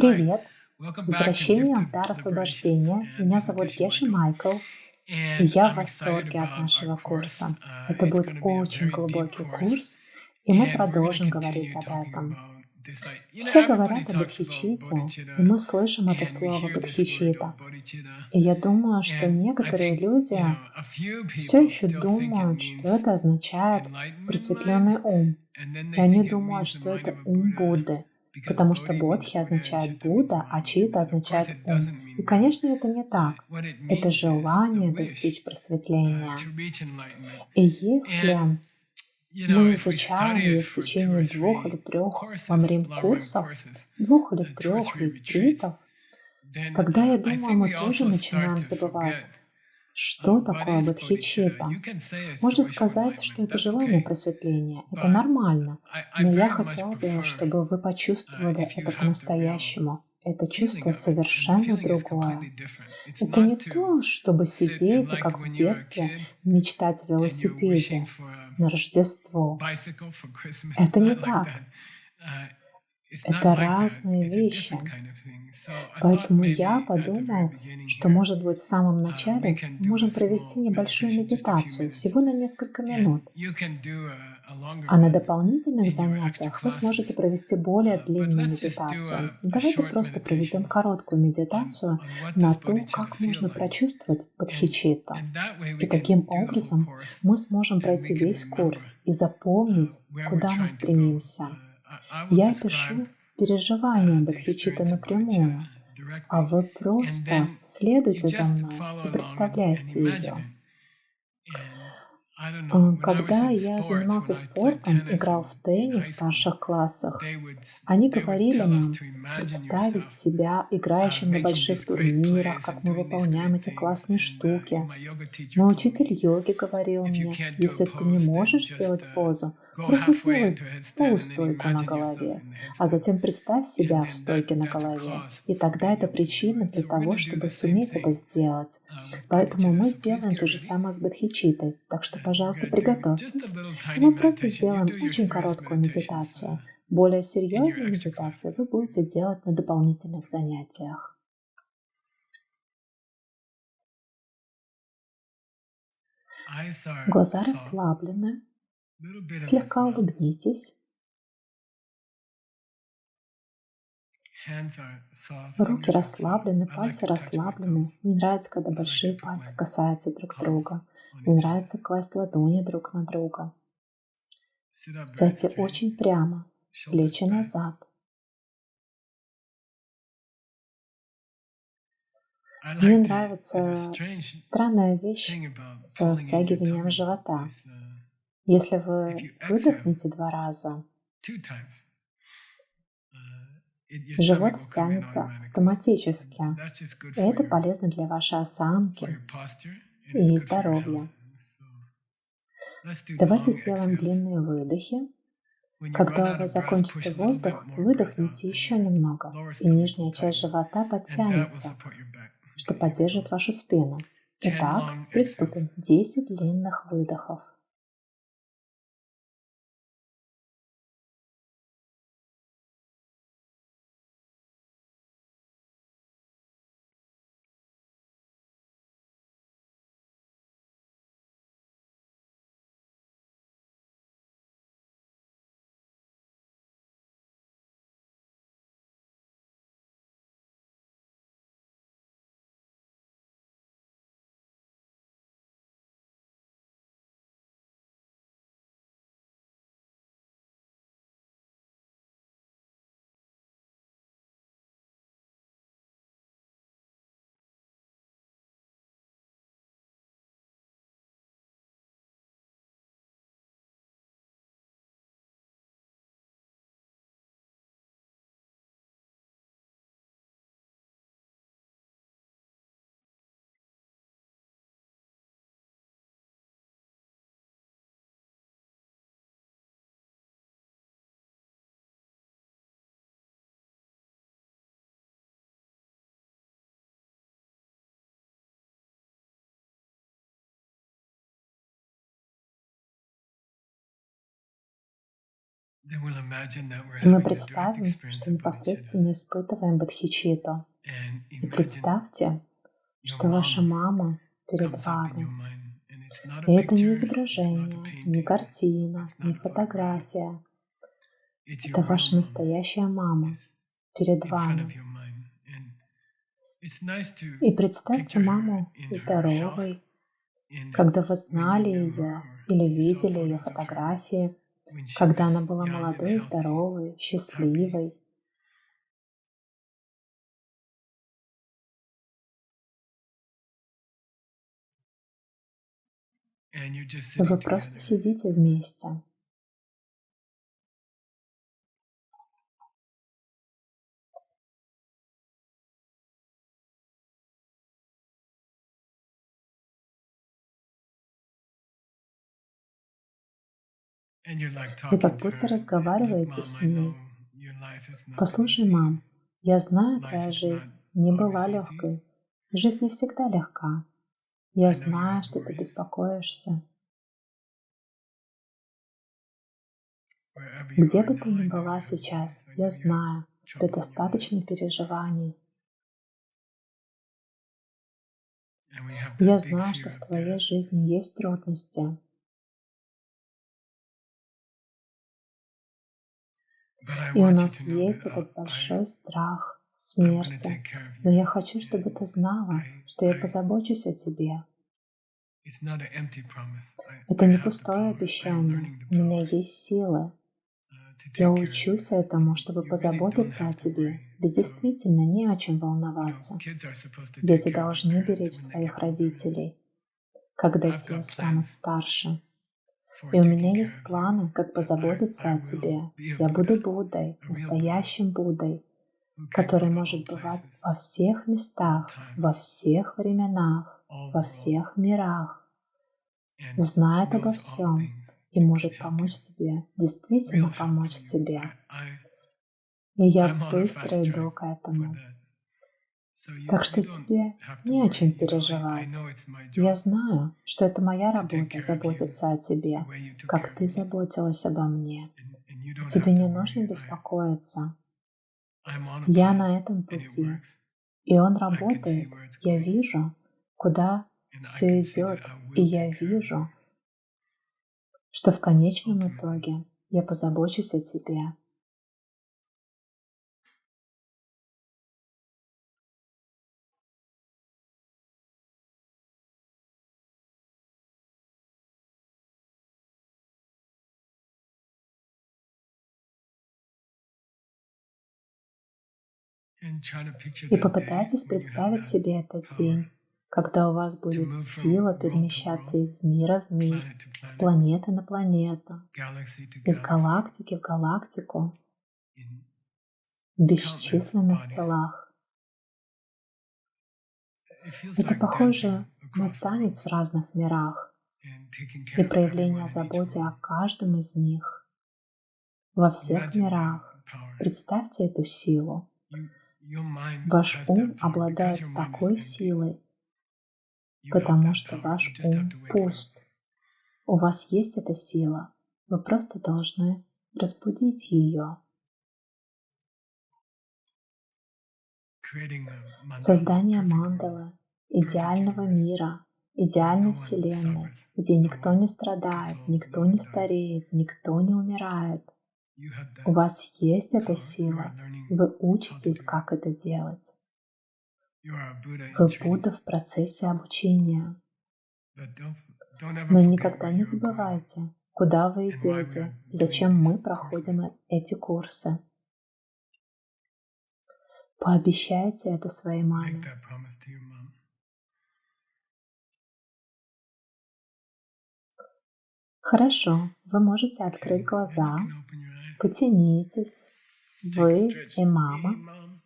Hi, Привет! С welcome back to возвращением Gift в of дар Liberation. освобождения. And Меня this is зовут Geshe Геша Michael. Майкл, и And я в I'm excited восторге от about our нашего course. курса. Это It's будет going to be a очень very deep глубокий course. курс, и мы And we're going to продолжим говорить continue об talking этом. about this. Все Everybody говорят о talks about бодхичитте, и bodhicitta, мы слышим это and we слово hear this word of бодхичитта. bodhicitta. И я думаю, что And I некоторые think, люди a few все people еще still think it думают, что means это означает enlightenment mind. просветленный ум. And then И they они think it думают, means the что mind это of a ум Buddha. Будды, Because потому что Bodhi means бодхи Buddha and означает Chitta means Будда, а mind. чита And of course, означает it ум. doesn't И, mean that. конечно, это не так. What it Это means is the желание wish достичь просветления. to reach enlightenment. И если And мы if we изучаем study it ее в for two or течение 2 или three 3 courses, ламрим Lamrim курсов, courses, 2 или two or 3 three retreats, ретритов, then тогда, я I думаю, think мы we тоже also start начинаем to забывать, forget что what такое is bodhicitta. бодхичитта. You can say it's the Можно wish for сказать, что enlightenment. это That's желание okay. просветления. Это But нормально. I Но я very much хотела бы, prefer чтобы вы почувствовали if you это have the real по-настоящему. Это feeling чувство of it. And the совершенно feeling is другое. completely different. It's Это не not to то, чтобы sit and сидеть и, like как в when you were a детстве, kid мечтать о and you're wishing велосипеде for a на Рождество. bicycle for Christmas. Это не Not like так. that. It's not Это like that. разные It's a вещи. different kind of thing. So I thought Поэтому я maybe at the very подумал, beginning что, here, может быть, в самом we начале can мы do a можем провести small небольшую meditation, just a few медитацию, minutes. всего на несколько And минут. you can do a longer А на one дополнительных in your extra занятиях вы сможете classes. провести более But длинную let's just do медитацию. a Давайте short просто проведем meditation короткую медитацию on what на does то, bodhicitta как feel можно like. прочувствовать бодхичитту. And that way we И can таким do the whole образом course мы сможем and we пройти can весь remember курс и запомнить, where we're куда мы trying to go. стремимся. I will Я describe опишу переживания the бодхичитты experience of bodhicitta напрямую, а directly, вы and просто then you следуйте за just мной follow и along and представляйте imagine ее. it. And I don't know, when I was Когда in я sports, when занимался I played спортом, tennis играл в in теннис high в school, старших классах, they would они they would говорили tell us нам to imagine представить yourself себя играющим на making these больших great турнирах, plays как and мы doing these выполняем great эти things. классные And штуки. my yoga teacher Мой told учитель me, йоги говорил if you мне, can't do a если ты не pose, then можешь just сделать позу, go просто halfway делай into a headstand and then полустойку на imagine yourself голове, in the а headstand. затем представь And себя в then стойке на that's a голове. cause И тогда that это you'll be doing причина it. для So we're going того, to do чтобы the same суметь это thing сделать. with Поэтому bodhicitta. мы So please сделаем get то же ready. самое с бодхичиттой. Так что, And we're пожалуйста, going to do just a приготовьтесь. little И tiny мы просто meditation. You do сделаем your очень serious короткую meditations медитацию. Более in your серьезные extra медитации classes. вы будете делать на дополнительных занятиях. Eyes are Глаза soft, расслаблены. little bit of a Слегка smile. улыбнитесь. Hands are soft, Руки fingers are soft. расслаблены, I like пальцы to touch my расслаблены. toes. Мне нравится, когда I like to большие put my пальцы касаются друг palms друга. on Мне each other. нравится класть ладони друг на друга. Sit up very Сядьте straight, очень прямо, shoulders плечи back. назад. I Мне like the нравится strange странная вещь thing about с pulling in your втягиванием tummy живота. is Если if вы you exhale выдохнете 2 раза, two times, your stomach живот will come in втянется automatically. автоматически. And that's just good И for это your полезно для вашей осанки posture and it's и good for your здоровья. health. So let's do Давайте long сделаем exhales. длинные выдохи. When you run Когда у out вас of breath, закончится push a little bit воздух, more breath out выдохните and еще your немного, lower и stomach will нижняя часть tighten. живота And that will подтянется, support your back. что Okay, here we go. поддержит вашу спину. 10 Итак, long exhales. приступим. 10 длинных выдохов. Then we'll imagine that we're И мы having a direct представим, experience что of bodhicitta. непосредственно испытываем бодхичитту. And И imagine представьте, your что ваша mom mама перед comes up in your вами. mind. And it's not a И это не picture, it's not a изображение, не painting, картина, it's не not a photograph. фотография. It's Это your real ваша mom настоящая мама is перед in front of вами. your mind. And it's nice to И представьте picture her маму in her health, здоровой, in когда вы when знали you knew her ее or или you saw видели ее photos of her фотографии, when she когда она was была young and молодой, healthy, здоровой, happy. счастливой. And you're just И вы sitting просто together. сидите вместе. And you're like Вы talking как to будто her. Look, разговариваете mom, с I know ней. your life has not been Послушай, easy. мам, я знаю, Life твоя is not жизнь не была always easy. легкой. Жизнь не всегда легка. I Я know you знаю, have что ты worries. беспокоишься. Wherever you Где are бы now, ты ни I know была you have сейчас, worries. I я know you have знаю, у тебя trouble in your life. достаточно переживаний. And we have Я that big знаю, fear что в of твоей death. жизни есть трудности. But I И у want you нас to know есть that этот большой страх I'm going to смерти. take care of Но you. я хочу, чтобы ты And знала, что я позабочусь о тебе. it's not an empty promise. Это I не have the пустое power. I'm обещание. learning the У меня power есть силы. to Я take care of you. учусь этому, чтобы You really don't позаботиться о have to тебе. worry. Тебе So, действительно не о чем you know, волноваться. kids are supposed to take Дети care of their должны parents беречь when they своих get older. родителей, когда I've те got станут plans старше. for И у taking меня care есть of you. планы, как I позаботиться о will тебе. be a Я буду Buddha, Буддой, a real Buddha, настоящим Буддой, who can который go to может all бывать places, во всех all местах, во times, всех временах, all во worlds, всех мирах, and знает обо knows all всем things и and can может help помочь you. тебе, действительно Real help помочь you. тебе. И я I'm on a быстро fast иду track к for этому. that. So Так you что don't тебе have to не о чем worry. You know, I переживать. know it's my Я job знаю, что это моя to take работа care of you заботиться о the тебе, way you took как care of ты me. заботилась обо мне. And you И don't тебе have не to нужно worry. беспокоиться. I'm on a Я path на этом and it пути, works. и он I can see работает. where it's Я going. вижу, куда And I все can see that идет, I и will я take care of you вижу, что в конечном ultimately. итоге я позабочусь о тебе. And try to picture И that day попытайтесь when you have представить that себе этот power день, когда у вас to будет move сила from world to перемещаться world, из мира в мир, planet to с planet, планеты на планету, galaxy to из galaxy, галактики в галактику, in в countless бесчисленных bodies. телах. It feels Это like похоже dancing на across танец worlds в разных мирах and taking и care of проявление everyone in each заботы о world. каждом из них во всех Imagine that мирах. power. Представьте эту силу. Your mind Ваш has ум that power because обладает your mind is такой empty. силой, You have потому that что power. You ваш just have ум to wake it up. пуст. У вас есть эта сила. Вы просто должны разбудить ее. Creating a mandala, Создание perfect world, мандалы, perfect идеального universe, мира, where no идеальной one вселенной, suffers, где no никто one не gets страдает, old, никто no не one dies. стареет, никто не умирает. You have У that вас есть эта power. You are сила. learning Вы how to учитесь, do it. как это делать. You are a Buddha in Вы training. Будда в процессе обучения. But don't ever Но forget никогда where не you are going забывайте, куда вы and why we are идете и doing зачем мы these проходим courses. эти курсы. Пообещайте это своей Make маме. that promise to your mom. Хорошо, вы можете Okay, открыть then you глаза, can open your eyes. потянитесь, Take a вы stretch. и Hey, мама. mom.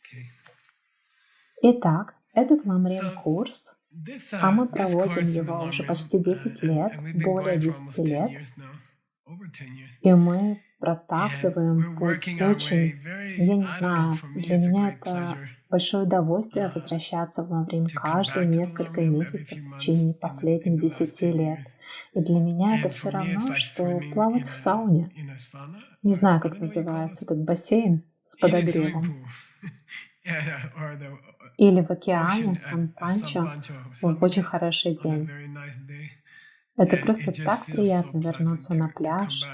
Okay. Итак, этот Ламрим So курс, this а мы this проводим course in the его уже Lamrim, почти 10 лет, and we've been более going for 10 almost 10 лет, years now, over 10 years. и мы And протаптываем we're путь working our way очень, very, я не I don't know, знаю, for me для it's a меня great это pleasure большое удовольствие возвращаться в Лаврим каждые несколько месяцев в течение последних 10 лет. И для меня это все равно, что плавать в сауне. Не знаю, как называется этот бассейн с подогревом. Или в океане в Сан-Панчо в очень хороший день. Это просто так приятно вернуться на пляж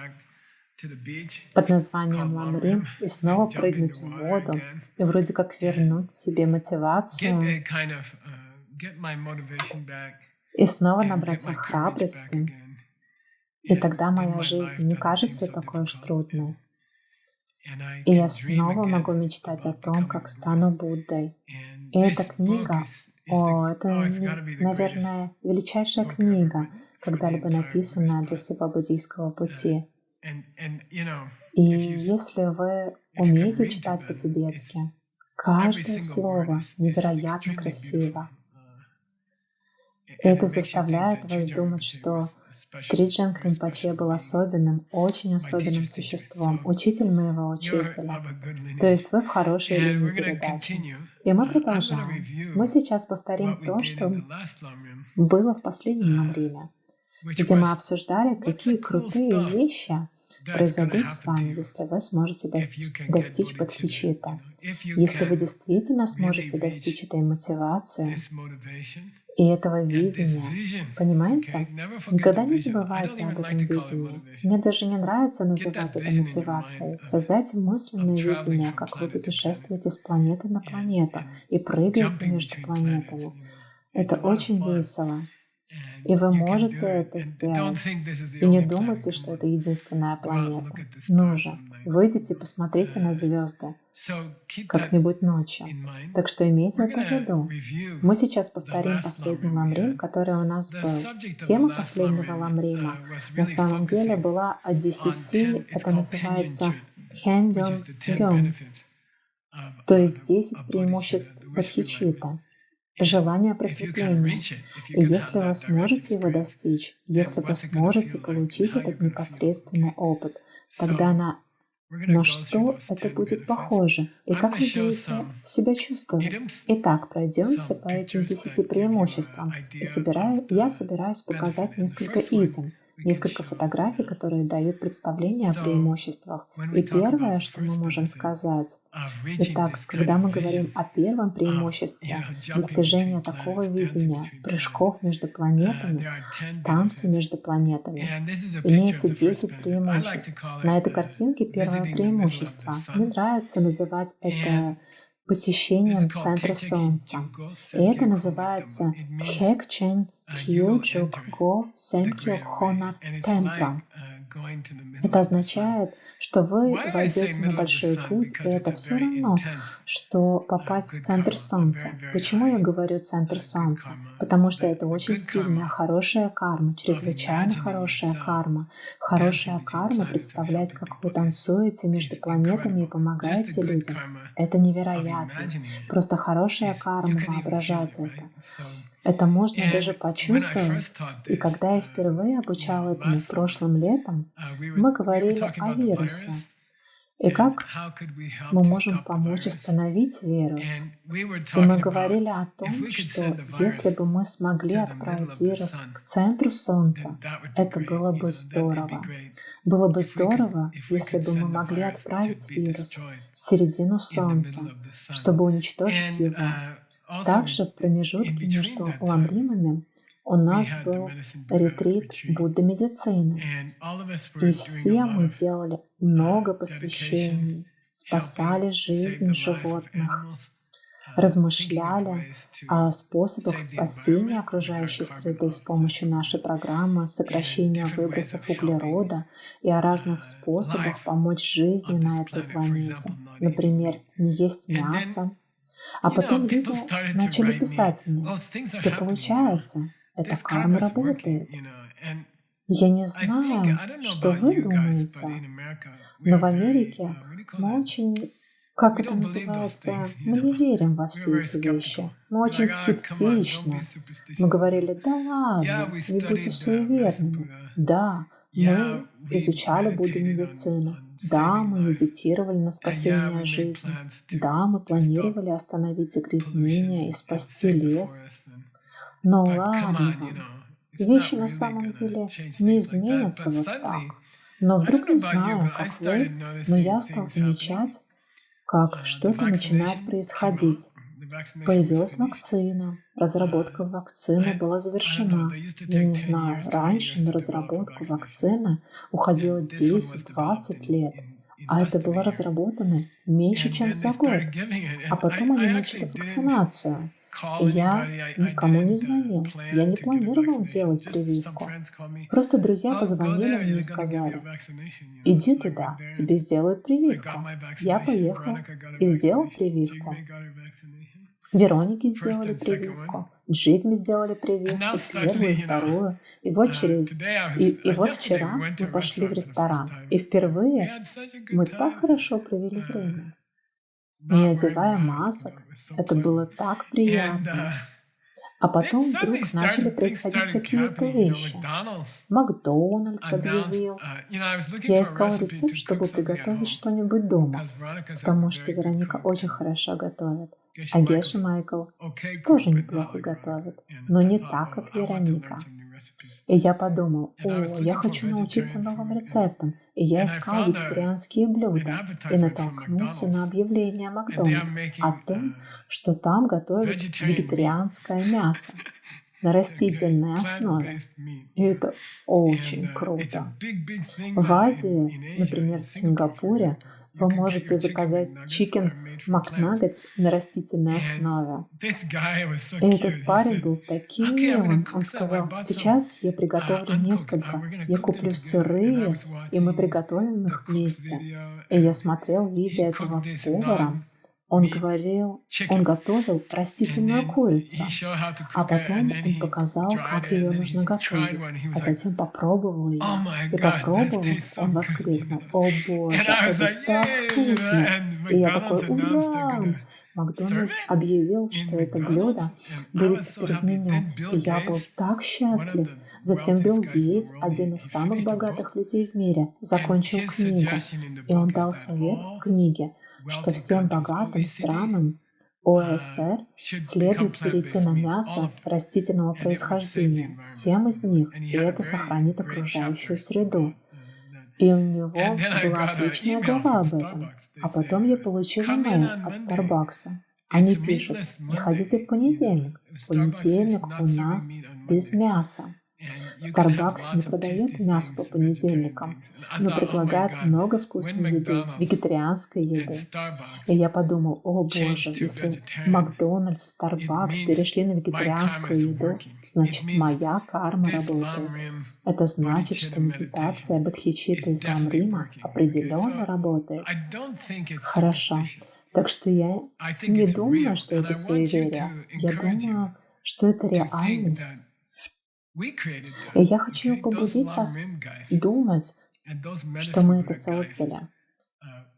под названием Ламрим и снова прыгнуть в воду и вроде как вернуть себе мотивацию и снова набраться храбрости. И тогда моя жизнь не кажется такой уж трудной. И я снова могу мечтать о том, как стану Буддой. И эта книга, это, наверное, величайшая книга, когда-либо написанная для всего буддийского пути. И если вы умеете читать по-тибетски, каждое слово невероятно красиво. И это заставляет вас думать, что Триджан Ринпоче был особенным, очень особенным существом, учитель моего учителя. То есть вы в хорошей линии передачи. И мы продолжаем. Мы сейчас повторим то, что было в последнем Ламриме, где мы обсуждали, какие крутые вещи произойдут с вами, если вы сможете достичь бодхичитта. Если вы действительно сможете достичь этой мотивации и этого видения, понимаете? Никогда не забывайте об этом видении. Мне даже не нравится называть это мотивацией. Создайте мысленное видение, как вы путешествуете с планеты на планету и прыгаете между планетами. Это очень весело. И вы можете это сделать. И не думайте, что это единственная планета. Ну же, выйдите и посмотрите на звезды как-нибудь ночью. Так что имейте это в виду. Мы сейчас повторим последний Ламрим, который у нас был. Тема последнего Ламрима на самом деле была о 10, это называется Хэньон Гён, то есть 10 преимуществ бодхичитта. Желание просветления. И если вы сможете его достичь, если вы сможете получить этот непосредственный опыт, тогда на что это будет похоже и как вы будете себя чувствовать. Итак, пройдемся по этим 10 преимуществам. И я собираюсь показать несколько идем, несколько фотографий, которые дают представление о преимуществах. И первое, что мы можем сказать, итак, когда мы говорим о первом преимуществе, достижение такого видения, прыжков между планетами, танцы между планетами, имеется 10 преимуществ. На этой картинке первое преимущество. Мне нравится называть это посещением центра Солнца. И это называется Хекчен Кьюджук Го Сенкьёк Хонар Темпа. Это означает, что вы войдете на большой путь, и это все равно, что попасть в центр Солнца. Почему я говорю центр Солнца? Потому что это очень сильная, хорошая карма, чрезвычайно хорошая карма. Хорошая карма представлять, как вы танцуете между планетами и помогаете людям. Это невероятно. Просто хорошая карма, воображать это. Это можно даже почувствовать. И когда я впервые обучала этому прошлым летом, мы говорили о вирусе. И как мы можем помочь остановить вирус. И мы говорили о том, что если бы мы смогли отправить вирус к центру Солнца, это было бы здорово. Было бы здорово, если бы мы могли отправить вирус в середину Солнца, чтобы уничтожить его. Также в промежутке между ламримами у нас был ретрит Будды медицины. И все мы делали много посвящений, спасали жизнь животных, размышляли о способах спасения окружающей среды с помощью нашей программы сокращения выбросов углерода и о разных способах помочь жизни на этой планете. Например, не есть мясо. А потом люди начали писать мне: все получается, эта карма работает. Я не знаю, что вы думаете, но в Америке мы очень, как это называется, мы не верим во все эти вещи. Мы очень скептичны. Мы говорили: да ладно, не будьте суеверными. Да, Мы изучали Будду медицину. Да, мы медитировали на спасение жизни. Да, мы планировали остановить загрязнение и спасти лес. Но ладно вам, вещи на самом деле не изменятся вот так. Но вдруг, не знаю, как вы, но я стал замечать, как что-то начинает происходить. Появилась вакцина, разработка вакцины была завершена. Я не знаю, раньше на разработку вакцины уходило 10-20 лет, а это было разработано меньше, чем за год. А потом они начали вакцинацию. И я никому не звонил. Я не планировал делать прививку. Просто друзья позвонили мне и сказали: иди туда, тебе сделают прививку. Я поехал и сделал прививку. Веронике сделали прививку, Джигме сделали прививку, первую и вторую. И вот вчера мы пошли в ресторан. И впервые мы так хорошо провели время. Не одевая масок, это было так приятно. А потом вдруг начали происходить какие-то вещи. Макдональдс объявил. Я искала рецепт, чтобы приготовить что-нибудь дома, потому что Вероника очень хорошо готовит. А Геша Майкл тоже неплохо готовит, но не так, как Вероника. И я подумал: я хочу научиться новым рецептам. И я искал вегетарианские блюда и натолкнулся на объявление Макдональдс о том, что там готовят вегетарианское мясо на растительной основе. И это очень круто. В Азии, например, в Сингапуре, вы можете заказать чикен макнаггетс на растительной основе. И этот парень был таким милым. Он сказал: сейчас я приготовлю несколько. Я куплю сырые, и мы приготовим их вместе. И я смотрел видео этого повара. Он готовил растительную курицу, а потом он показал, как ее нужно готовить, а затем попробовал ее. И попробовав, он воскликнул: «О боже, это так вкусно!» И я такой: «Ура!» Макдональдс объявил, что это блюдо будет теперь в меню. И я был так счастлив. Затем Билл Гейтс, один из самых богатых людей в мире, закончил книгу. И он дал совет в книге, что всем богатым странам ОСР следует перейти на мясо растительного происхождения, всем из них, и это сохранит окружающую среду. И у него была отличная глава об этом. А потом я получил имейл от Starbucks. Они пишут: приходите в понедельник. В понедельник у нас без мяса. Starbucks не продает мясо по понедельникам, но предлагает много вкусной еды, вегетарианской еды. И я подумал: о боже, если Макдональдс, Starbucks перешли на вегетарианскую еду, значит моя карма работает. Это значит, что медитация Бодхичитта из Ламрима определенно работает. Хорошо. Так что я не думаю, что это суеверие. Я думаю, что это реальность. И я хочу побудить вас думать, что мы это создали.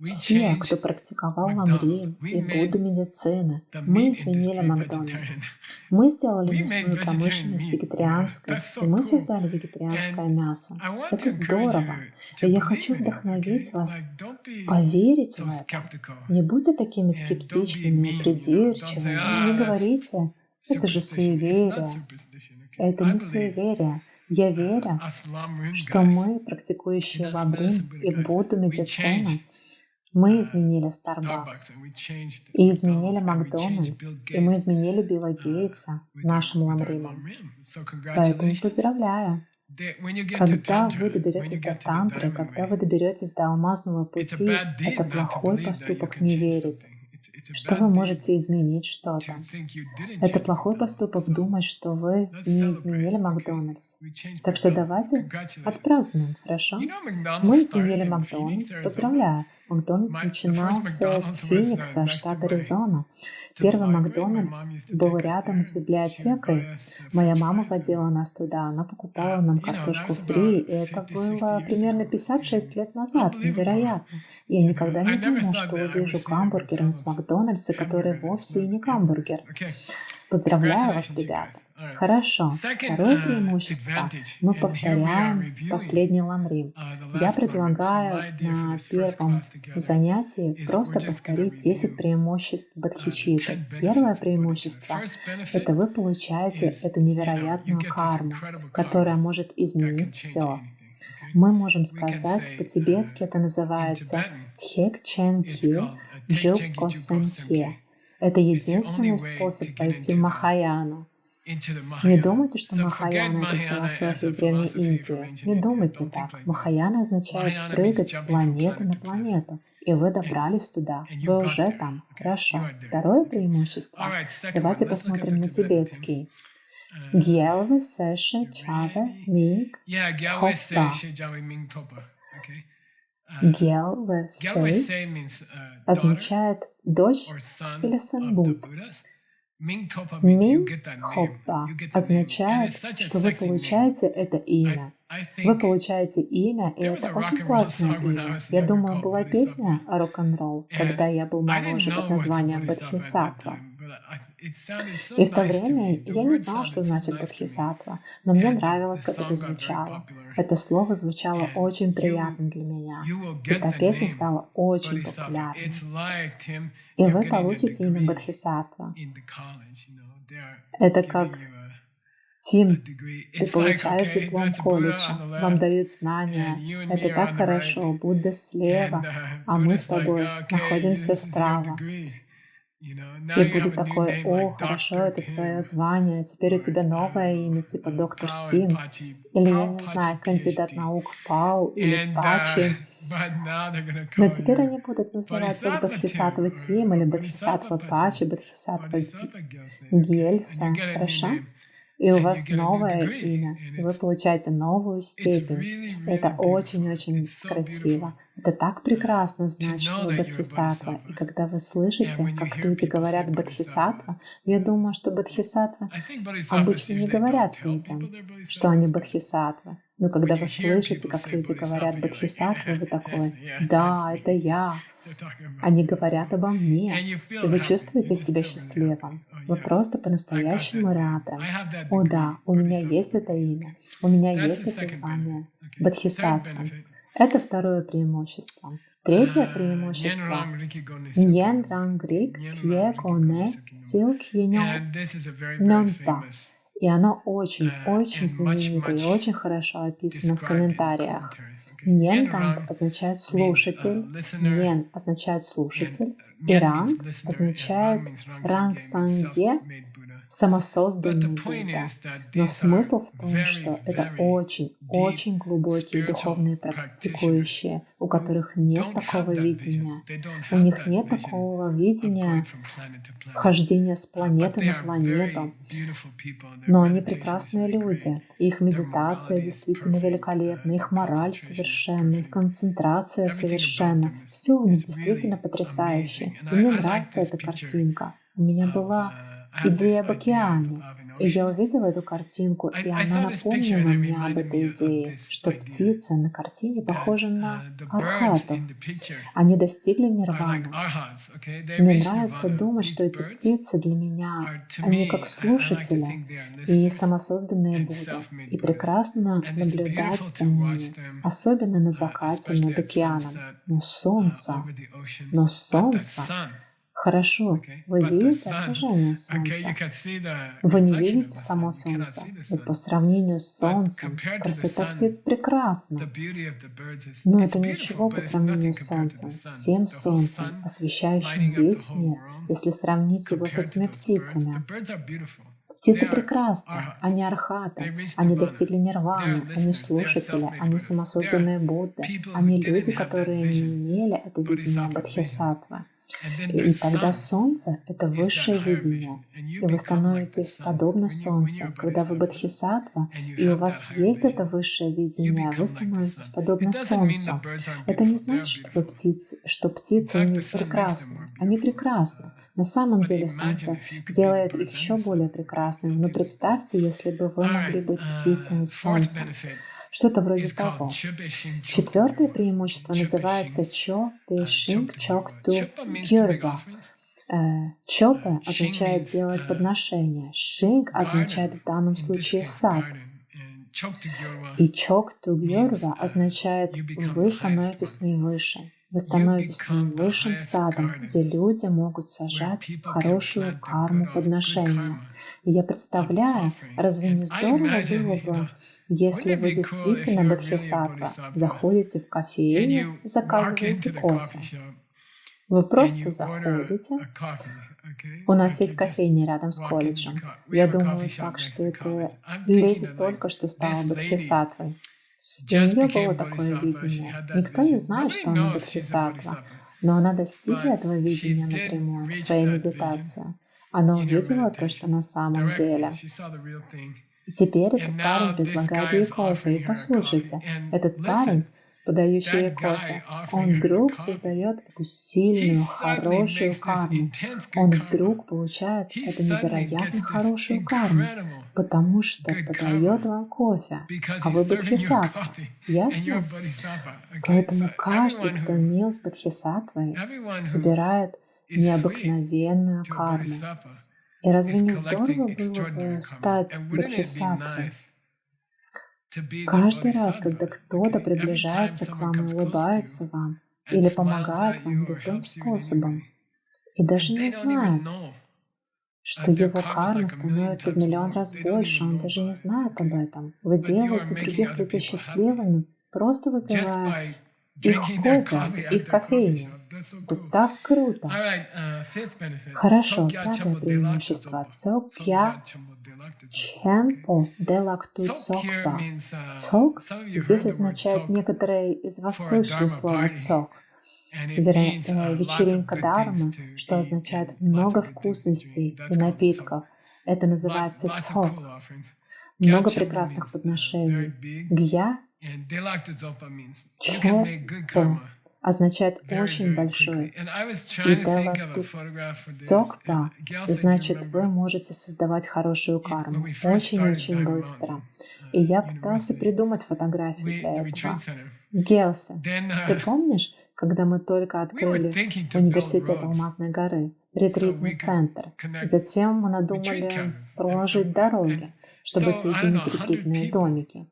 Все, кто практиковал Ламрим и Будду медицины, мы изменили Макдональдс. Мы сделали мясную промышленность вегетарианской, и мы создали вегетарианское мясо. Это здорово. И я хочу вдохновить вас поверить в это. Не будьте такими скептичными и придирчивыми. Не говорите: это же суеверие. Это не суеверие. Я верю, что мы, практикующие Ламрим и Будду медицину, мы изменили Starbucks, и изменили Макдональдс, и мы изменили Билла Гейтса нашим Ламримом. Поэтому поздравляю. Когда вы доберетесь до тантры, когда вы доберетесь до алмазного пути, это плохой поступок не верить, что вы можете изменить что-то. Это плохой поступок думать, что вы не изменили Макдональдс. Так что давайте отпразднуем, хорошо? Мы изменили Макдональдс, поздравляю. Макдональдс начинался с Финикса, штат Аризона. Первый Макдональдс был рядом с библиотекой. Моя мама водила нас туда, она покупала нам картошку фри, и это было примерно 56 лет назад, невероятно. Я никогда не думал, что увижу гамбургер из Макдональдса, который вовсе и не гамбургер. Поздравляю вас, ребята. Хорошо. Второе преимущество мы повторяем в последний ламрим. Я предлагаю на первом занятии просто повторить 10 преимуществ бодхичитты. Первое преимущество – это вы получаете эту невероятную карму, которая может изменить все. Мы можем сказать, по-тибетски это называется «тхек чен ки джук косен ке». Это единственный способ войти в Махаяну. Не думайте, что Махаяна – это философия Древней Индии. Не думайте так. Махаяна означает прыгать с планеты на планету. И вы добрались туда. Вы уже там. Хорошо. Второе преимущество. Давайте посмотрим на тибетский. Гьелвы сэшэ чавэ минг хоппа. Гьелвы сэй означает дочь или сын Будды. Минг-хоппа означает, что вы получаете это имя. Вы получаете имя, и это очень классное имя. Я думаю, была песня «Рок-н-ролл», когда я был моложе, под названием «Бодхисаттва». И в то время я не знал, что значит бодхисаттва, но мне нравилось, как это звучало. Это слово звучало очень приятно для меня. И та песня стала очень популярной. И вы получите имя бодхисаттва. Это как Тим, ты получаешь диплом колледжа, вам дают знания, это так хорошо, Будда слева, а мы с тобой находимся справа. И будет такой: о, хорошо, это твое звание, теперь у тебя новое имя, типа доктор Тим, или, я не знаю, кандидат наук Пау или Пачи. Но теперь они будут называть вас Бодхисаттва Тим или Бодхисаттва Пачи, Бодхисаттва Гельса, хорошо? И у вас новое имя, и вы получаете новую степень. Это очень-очень красиво. Это так прекрасно знать, что вы бодхисаттва. И когда вы слышите, как люди говорят бодхисаттва, я думаю, что бодхисаттва обычно не говорят людям, что они бодхисаттвы. Но когда вы слышите, как люди говорят бодхисаттва, вы такой: да, это я. Они говорят обо мне, и вы чувствуете себя счастливым. Вы просто по-настоящему рады. О да, у меня есть это имя, у меня есть это звание. Бодхисаттва. Это второе преимущество. Третье преимущество. Ньен ранг рик кье коне сил кьенё нёнпа. И оно очень-очень знаменито и очень хорошо описано в комментариях. Ньен ранг означает слушатель, ньен означает слушатель, и ранг означает ранг санге, самосозданный Будда. Но смысл в том, что это очень-очень глубокие духовные практикующие, у которых нет такого видения. У них нет такого видения хождения с планеты на планету. Но они прекрасные люди. Их медитация действительно великолепна, их мораль совершенна, их концентрация совершенна. Все у них действительно потрясающе. И мне нравится эта картинка. У меня была идея об океане. И я увидела эту картинку, и она напомнила мне об этой идее, что птицы на картине похожи на архатов. Они достигли нирваны. Мне нравится думать, что эти птицы для меня, они как слушатели и самосозданные Будды. И прекрасно наблюдать за ними, особенно на закате над океаном. Но солнце. Хорошо, вы видите отражение Солнца. Вы не видите само Солнце. Ведь по сравнению с Солнцем красота птиц прекрасна. Но это ничего по сравнению с Солнцем, всем Солнцем, освещающим весь мир, если сравнить его с этими птицами. Птицы прекрасны, они архаты, они достигли нирваны, они слушатели, они самосозданные Будды, они люди, которые не имели это видение бодхисаттвы. И тогда Солнце — это высшее видение, и вы становитесь подобны Солнцу. Когда вы бодхисаттва, и у вас есть это высшее видение, вы становитесь подобны Солнцу. Это не значит, что птицы не прекрасны. Они прекрасны. На самом деле Солнце делает их еще более прекрасными. Но представьте, если бы вы могли быть птицей Солнца. Что-то вроде того. Четвертое преимущество называется Чо Пешинг Чок Ту Гюрба. Чопе означает делать подношение. Шинг означает в данном случае сад. И чоктугьорва означает вы становитесь наивысшим. Вы становитесь наивысшим садом, где люди могут сажать хорошую карму подношения. И я представляю, разве не здорово было бы, если вы действительно бодхисаттва, заходите в кофейню и заказываете кофе. Вы просто заходите. У нас есть кофейня рядом с колледжем. Я думаю так, что эта леди только что стала бодхисаттвой. И у нее было такое видение. Никто не знает, что она бодхисаттва, но она достигла этого видения напрямую в своей медитации. Она увидела то, что на самом деле. И теперь этот парень предлагает ей кофе. И послушайте, этот парень, подающий ей кофе, он вдруг создает эту сильную, хорошую карму. Он вдруг получает эту невероятно хорошую карму, потому что подает вам кофе, а вы бодхисаттва. Ясно? Поэтому каждый, кто мил с бодхисаттвой, собирает необыкновенную карму. И разве не здорово было бы стать бодхисаттвой? Каждый раз, когда кто-то приближается к вам и улыбается вам, или помогает вам любым способом, и даже не знает, что его карма становится в миллион раз больше, он даже не знает об этом. Вы делаете других людей счастливыми, просто выпивая их кофе, их кофейню. Это так круто. Хорошо, пятое преимущество. Цокья чхенпо делакту цокпа. Цок здесь означает, некоторые из вас слышали слово цок. Вечеринка Дharмы, что означает много вкусностей и напитков. Это называется цок. Много прекрасных подношений. Гья чхенпо означает очень большой. И делактуцокпа значит, вы можете создавать хорошую карму очень-очень быстро. И я пытался придумать фотографию для этого. Гелси, ты помнишь, когда мы только открыли университет Алмазной горы, ретритный центр? Затем мы надумали проложить дороги, чтобы соединить ретритные домики.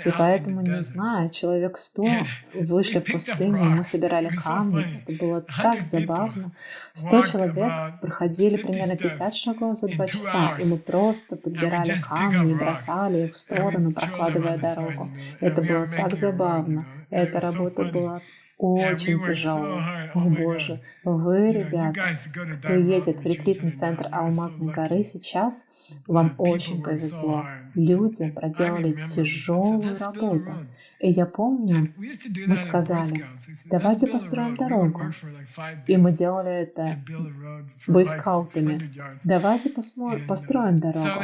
И поэтому, не знаю, человек 100 вышли в пустыню, и мы собирали камни. Это было так забавно. 100 человек проходили примерно 50 шагов за 2 часа, и мы просто подбирали камни и бросали их в сторону, прокладывая дорогу. Это было так забавно. Эта работа была очень тяжелая. О боже, вы, ребята, кто едет в ретритный центр Алмазной горы сейчас, вам очень повезло. Люди проделали тяжелую работу. И я помню, мы сказали, давайте построим дорогу. И мы делали это бойскаутами. Давайте построим дорогу.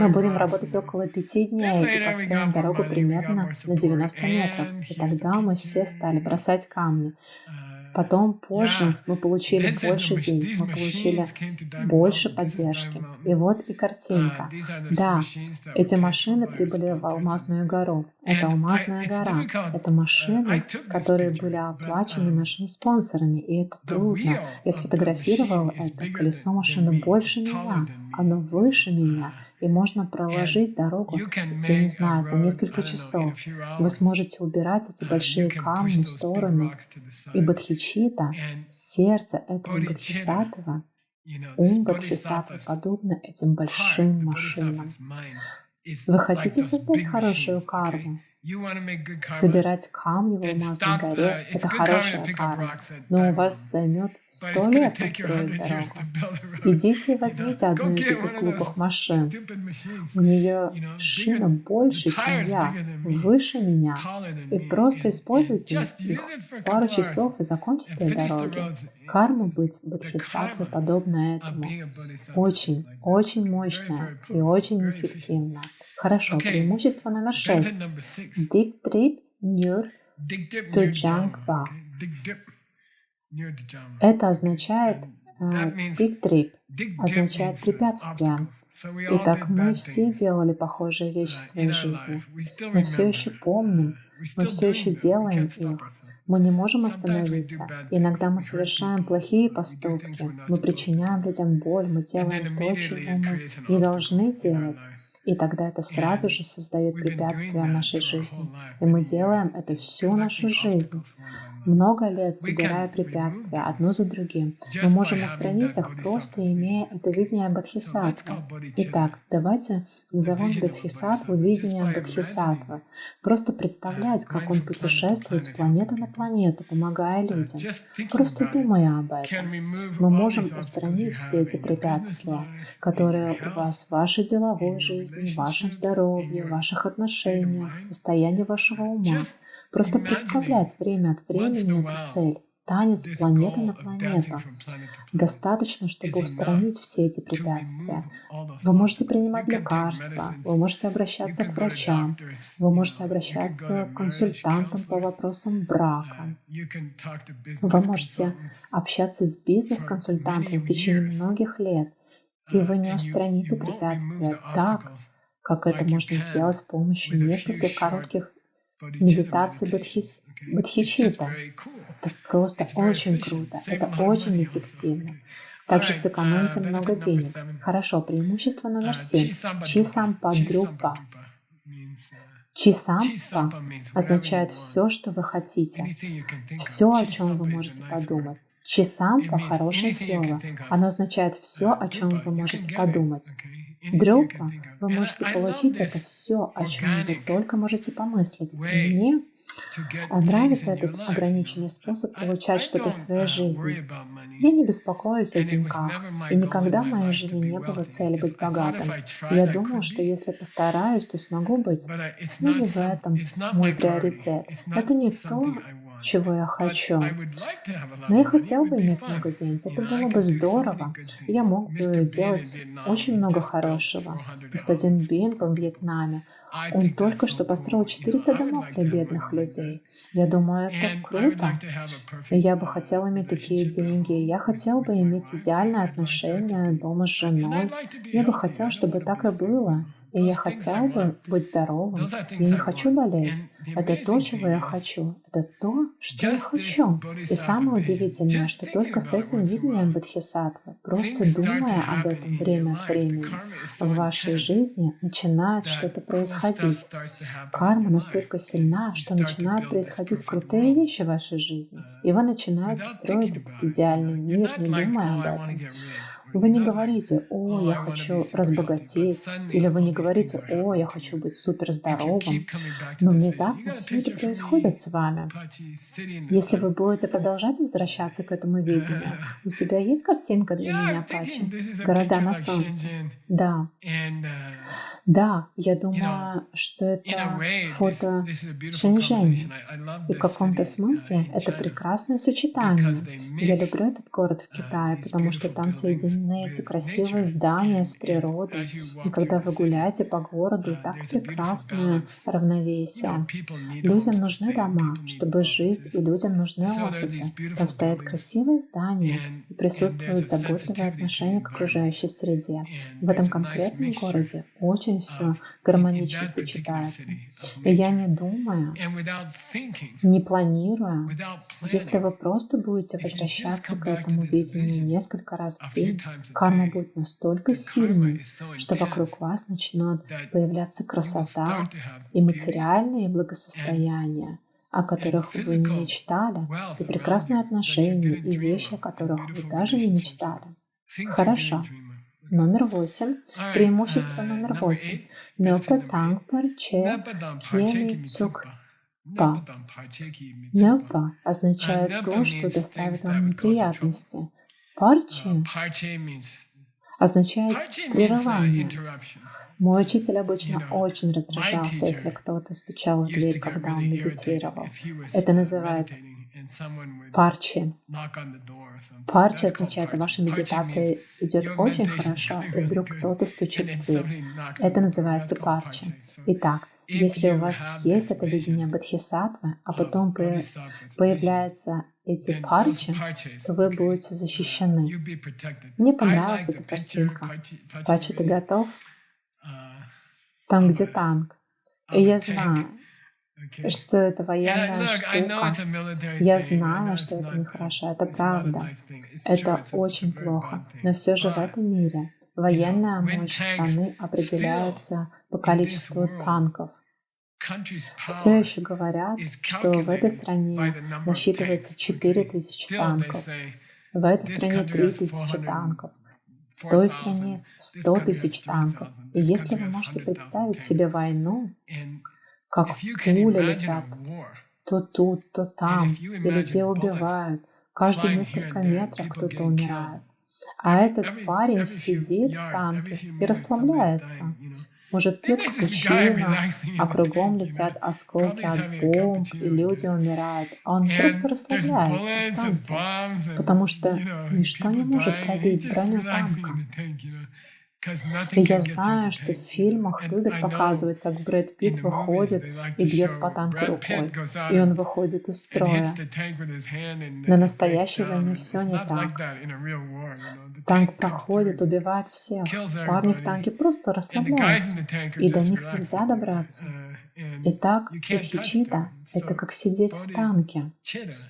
Мы будем работать около 5 дней и построим дорогу примерно на 90 метров. И тогда мы все стали бросать камни. Потом, позже, мы получили больше денег, мы получили больше поддержки. И вот и картинка. Да, эти машины прибыли в Алмазную гору. Это Алмазная гора. Это машины, которые были оплачены нашими спонсорами. И это трудно. Я сфотографировала это. Колесо машины больше меня. Оно выше меня. И можно проложить дорогу, я не знаю, за несколько часов. Вы сможете убирать эти большие камни в сторону. И бодхичита, сердце этого бодхисаттвы, ум бодхисаттвы подобно этим большим машинам. Вы хотите создать хорошую карму? Собирать камни в Алмазной горе — это хорошая карма, но у вас займет 100 лет построить дорогу. Идите и возьмите одну из этих глупых машин. У нее шина больше, чем я, выше меня. И просто используйте их пару часов и закончите дороги. Карма быть бодхисаттвой подобно этому. Очень, очень мощная и очень эффективная. Хорошо, преимущество номер 6. Dig trip near to Jangpa. Это означает dig trip, означает препятствие. Итак, мы все делали похожие вещи в своей жизни. Мы все еще помним, Мы все еще делаем их. Мы не можем остановиться. Иногда мы совершаем плохие поступки. Мы причиняем людям боль. Мы делаем то, чего мы не должны делать. И тогда это сразу же создает препятствия в нашей жизни. И мы делаем это всю нашу жизнь. Много лет собирая препятствия одно за другим, мы можем устранить их, просто имея это видение Бодхисаттвы. Итак, давайте назовем Бодхисаттву видением Бодхисаттвы. Просто представлять, как он путешествует с планеты на планету, помогая людям. Просто думая об этом, мы можем устранить все эти препятствия, которые у вас в вашей деловой жизни, в вашем здоровье, в ваших отношениях, в состоянии вашего ума. Просто представлять время от времени эту цель. Танец с планеты на планету. Достаточно, чтобы устранить все эти препятствия. Вы можете принимать лекарства, вы можете обращаться к врачам, вы можете обращаться к консультантам по вопросам брака. Вы можете общаться с бизнес-консультантом в течение многих лет, и вы не устраните препятствия так, как это можно сделать с помощью нескольких коротких медитаций бодхичитта. Это просто очень круто, это очень эффективно. Также сэкономите много денег. Хорошо, преимущество номер 7. Чисампа друпа. Чисампа означает все, что вы хотите, все, о чем вы можете подумать. Чисампа — хорошее слово. Оно означает все, о чем вы можете подумать. Друпа — вы можете получить это все, о чем вы только можете помыслить. И мне нравится этот ограниченный способ получать что-то в своей жизни. Я не беспокоюсь о деньгах, и никогда в моей жизни не было цели быть богатым. Я думаю, что если постараюсь, то смогу быть, но не в этом мой приоритет. Это не то, чего я хочу. Но я хотел бы иметь много денег, это было бы здорово. Я мог бы делать очень много хорошего. Господин Бин во Вьетнаме, он только что построил 400 домов для бедных людей. Я думаю, это круто. И я бы хотел иметь такие деньги. Я хотел бы иметь идеальные отношения дома с женой. Я бы хотел, чтобы так и было. И я хотел бы быть здоровым. Я не хочу болеть. Это то, чего я хочу. Это то, что я хочу. И самое удивительное, что только с этим видением Бодхисаттвы, просто думая об этом время от времени, в вашей жизни начинает что-то происходить. Карма настолько сильна, что начинают происходить крутые вещи в вашей жизни. И вы начинаете строить этот идеальный мир, не думая об этом. Вы не говорите: «О, я хочу разбогатеть», или вы не говорите: «О, я хочу быть супер здоровым», но внезапно все это происходит с вами. Если вы будете продолжать возвращаться к этому видению, у тебя есть картинка для меня, Пачи? «Города на солнце». Да. Да, я думаю, что это фото Шэньчжэня. И в каком-то смысле это прекрасное сочетание. Я люблю этот город в Китае, потому что там соединены эти красивые здания с природой. И когда вы гуляете по городу, так прекрасное равновесие. Людям нужны дома, чтобы жить, и людям нужны офисы. Там стоят красивые здания и присутствует заботливое отношение к окружающей среде. В этом конкретном городе очень все гармонично сочетается. И я не думаю, не планируя, если вы просто будете возвращаться к этому видению несколько раз в день, карма будет настолько сильной, что вокруг вас начнет появляться красота и материальные благосостояния, о которых вы не мечтали, и прекрасные отношения, и вещи, о которых вы даже не мечтали. Хорошо. Номер 8. Преимущество номер 8. Нёпа танг парче кеми цук па. Нёпа означает то, что доставит вам неприятности. Парче означает прерывание. Мой учитель обычно очень раздражался, если кто-то стучал в дверь, когда он медитировал. Это называется парче. Парче означает, что ваша медитация идет очень хорошо, и вдруг кто-то стучит в дверь. Это называется парче. Итак, если у вас есть это видение Бодхисаттвы, а потом появляются эти парчи, то вы будете защищены. Мне понравилась эта картинка. Пачи, ты готов? Там, где танк. И я знаю, что это военная штука. Я знаю, что это нехорошо, это правда. Это очень плохо. Но все же в этом мире военная мощь страны определяется по количеству танков. Все еще говорят, что в этой стране насчитывается 4000 танков, в этой стране 3000 танков, в той стране 100 000 танков. И если вы можете представить себе войну, как пули летят то тут, то там, и людей убивают, каждые несколько метров кто-то умирает. А этот парень сидит в танке и расслабляется. Может, пьет капучино, а кругом летят осколки от бомб, и люди умирают. А он просто расслабляется в танке, потому что ничто не может пробить броню танка. И я знаю, что в фильмах любят показывать, как Брэд Питт выходит и бьет по танку рукой, и он выходит из строя. На настоящей войне все не так. Танк проходит, убивает всех. Парни в танке просто расслабляются, и до них нельзя добраться. Итак, Бодхичитта — это как сидеть в танке,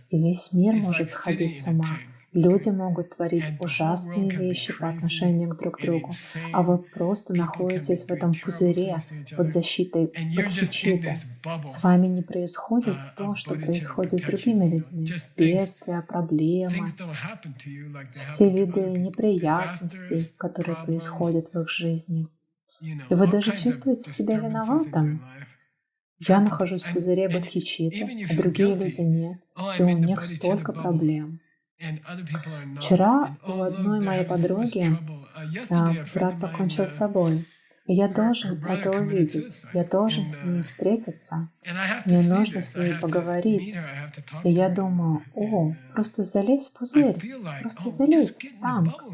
и весь мир может сходить с ума. Люди могут творить ужасные вещи по отношению друг к другу, а вы просто находитесь в этом пузыре под защитой Бодхичитты. С вами не происходит то, что происходит с другими людьми. Бедствия, проблемы, все виды неприятностей, которые происходят в их жизни. И вы даже чувствуете себя виноватым. Я нахожусь в пузыре Бодхичитты, а другие люди нет, и у них столько проблем. Вчера у одной моей подруги брат покончил с собой. И я должен это увидеть, я должен с ней встретиться, мне нужно с ней поговорить. И я думаю, просто залезь в пузырь, просто залезь в танк.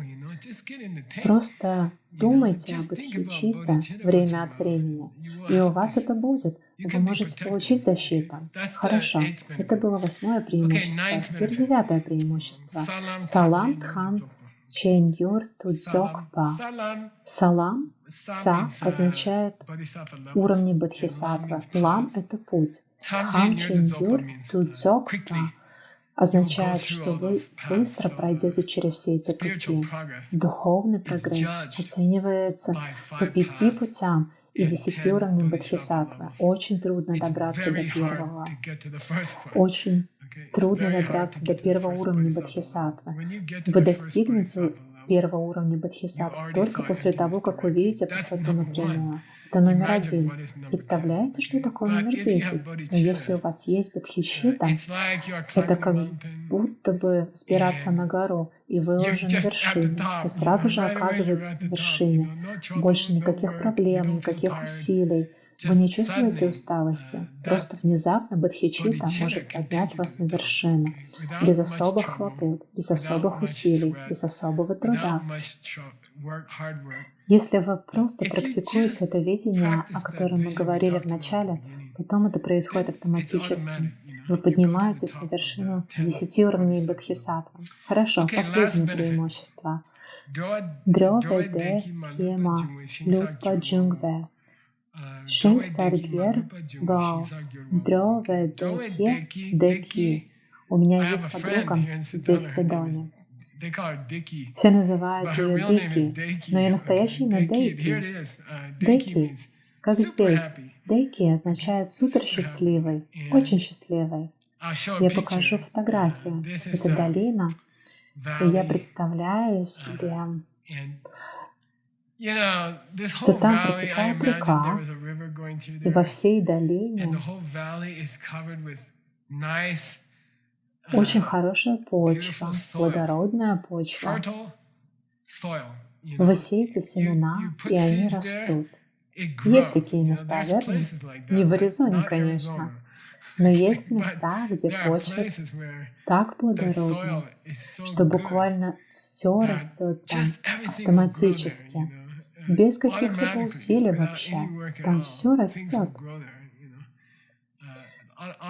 Просто думайте об Бодхичитте время от времени, и у вас это будет. Вы можете получить защиту. Хорошо, это было 8-е преимущество, а теперь 9-е преимущество. Салам Тхан Ченьюр Тудзокпа. Салам, Са означает уровни Бодхисаттва. Лам — это путь. Тхан Ченьюр Тудзокпа означает, что вы быстро пройдете через все эти пути. Духовный прогресс оценивается по 5 путям и 10 уровням Бодхисаттвы. Очень трудно добраться до первого. Очень трудно добраться до первого уровня Бодхисаттвы. Вы достигнете первого уровня Бодхисаттвы только после того, как увидите пустоту напрямую. Это номер 1. Представляете, что такое номер 10? Но если у вас есть Бодхичитта, это как будто бы взбираться на гору, и вы уже на вершине. Вы сразу же оказываетесь на вершине. Больше никаких проблем, никаких усилий. Вы не чувствуете усталости. Просто внезапно Бодхичитта может поднять вас на вершину. Без особых хлопот, без особых усилий, без особого труда. Если вы просто практикуете это видение, о котором мы говорили в начале, потом это происходит автоматически. Вы поднимаетесь на вершину 10 уровней Бодхисаттвы. Хорошо, последнее преимущество. Дроведе Хема Люпа Джунгве. Шинг Саргер Бао Дроведе Деки. У меня есть подруга здесь, в Седоне. Все называют ее Дики, но ее настоящее имя Дейки. Дейки, как здесь. Дейки означает супер счастливый, очень счастливый. Я покажу фотографию. Это долина, и я представляю себе, что там протекает река, и во всей долине очень хорошая почва, плодородная почва. Вы сеете семена, и они растут. Есть такие места, верно? Не в Аризоне, конечно. Но есть места, где почва так плодородна, что буквально все растет там автоматически, без каких-либо усилий вообще. Там все растет.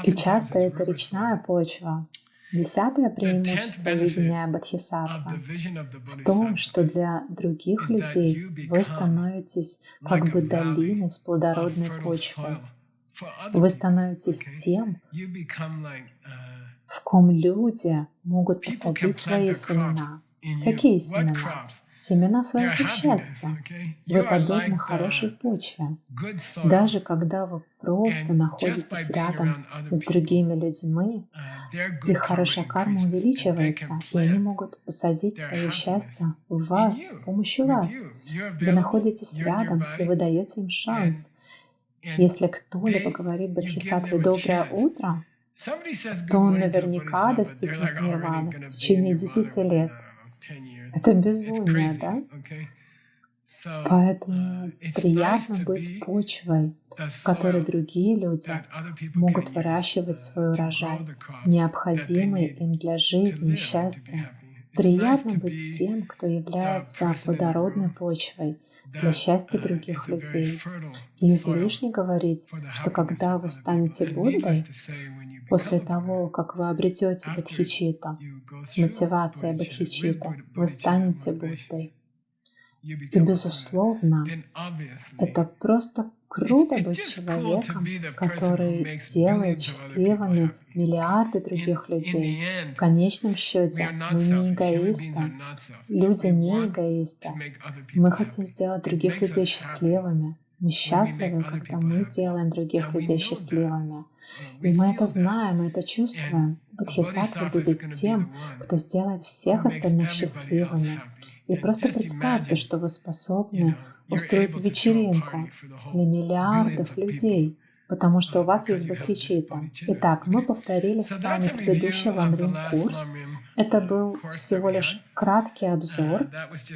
И часто это речная почва. 10-е преимущество видения Бодхисаттвы в том, что для других людей вы становитесь как бы долиной с плодородной почвой. Вы становитесь тем, в ком люди могут посадить свои семена. Какие семена? Семена своего счастья. Вы подобны хорошей почве. Даже когда вы просто находитесь рядом с другими людьми, их хорошая карма увеличивается, и они могут посадить свое счастье в вас с помощью вас. Вы находитесь рядом, и вы даете им шанс. Если кто-либо говорит Бодхисаттве «доброе утро», то он наверняка достигнет нирваны в течение 10 лет. Это безумие, да? Поэтому приятно быть почвой, в которой другие люди могут выращивать свой урожай, необходимый им для жизни и счастья. Приятно быть тем, кто является плодородной почвой для счастья других людей. И излишне говорить, что когда вы станете Буддой, после того, как вы обретете бодхичитту, с мотивацией бодхичитты, вы станете Буддой. И, безусловно, это просто круто быть человеком, который делает счастливыми миллиарды других людей. В конечном счете мы не эгоисты. Люди не эгоисты. Мы хотим сделать других людей счастливыми. Мы счастливы, когда мы делаем других людей счастливыми. И мы это знаем, мы это чувствуем. Бодхисаттва будет тем, кто сделает всех остальных счастливыми. И просто представьте, что вы способны устроить вечеринку для миллиардов людей, потому что у вас есть бодхичитта. Итак, мы повторили с вами предыдущий ламрим-курс. Это был всего лишь краткий обзор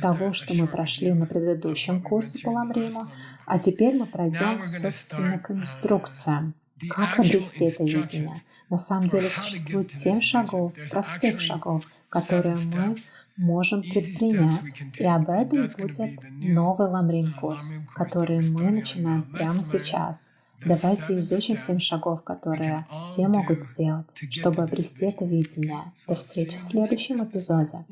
того, что мы прошли на предыдущем курсе по ламриму, а теперь мы пройдем, собственно, к инструкциям. Как обрести это видение? На самом деле существует 7 шагов, простых шагов, которые мы можем предпринять. И об этом будет новый ламрим-курс, который мы начинаем прямо сейчас. Давайте изучим 7 шагов, которые все могут сделать, чтобы обрести это видение. До встречи в следующем эпизоде.